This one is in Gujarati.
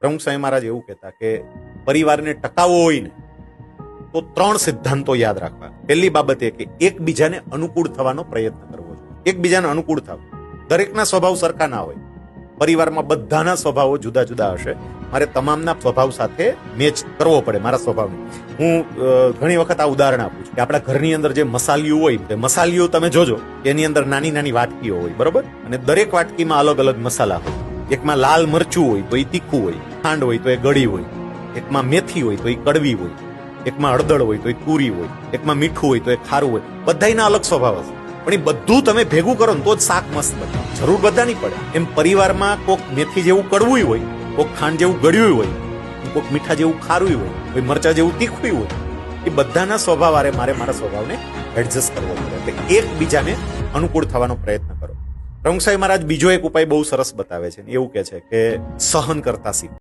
પ્રમુખ સ્વામી મહારાજ એવું કહેતા કે પરિવારને ટકાવવો હોય ને તો 3 સિદ્ધાંતો યાદ રાખવા. પહેલી બાબત એ કે એકબીજાને અનુકૂળ થવાનો પ્રયત્ન કરવો જોઈએ. એકબીજાને અનુકૂળ થવું. દરેકના સ્વભાવ સરખા ના હોય. પરિવારમાં બધાના સ્વભાવો જુદા જુદા હશે. મારે તમામના સ્વભાવ સાથે મેચ કરવો પડે મારા સ્વભાવને. હું ઘણી વખત આ ઉદાહરણ આપું છું કે આપણા ઘરની અંદર જે મસાલીઓ હોય તે મસાલીઓ તમે જોજો એની અંદર નાની નાની વાટકીઓ હોય, બરોબર, અને દરેક વાટકીમાં અલગ અલગ મસાલા હોય. એકમાં લાલ મરચું હોય તો એ તીખું હોય, ખાંડ હોય તો એ ગળી હોય, એકમાં મેથી હોય તો એ કડવી હોય, એકમાં હળદર હોય તો એ તુરી હોય, એકમાં મીઠું હોય તો એ ખારું હોય. બધાયના અલગ સ્વભાવ હશે, પણ એ બધું તમે ભેગું કરો ને તો જ શાક મસ્ત બને. જરૂર બધા નહીં પડે. એમ પરિવારમાં કોક મેથી જેવું કડવું હોય, કોક ખાંડ જેવું ગળ્યું હોય, કોક મીઠા જેવું ખારું હોય, કોઈ મરચા જેવું તીખું હોય. એ બધાના સ્વભાવ આરે મારે મારા સ્વભાવને એડજસ્ટ કરવો પડે. એટલે એકબીજાને અનુકૂળ થવાનો પ્રયત્ન કરો. પ્રમુખ સ્વામી મહારાજ બીજો એક ઉપાય બહુ સરસ બતાવે છે. એવું કહે છે કે સહન કરતા શીખો.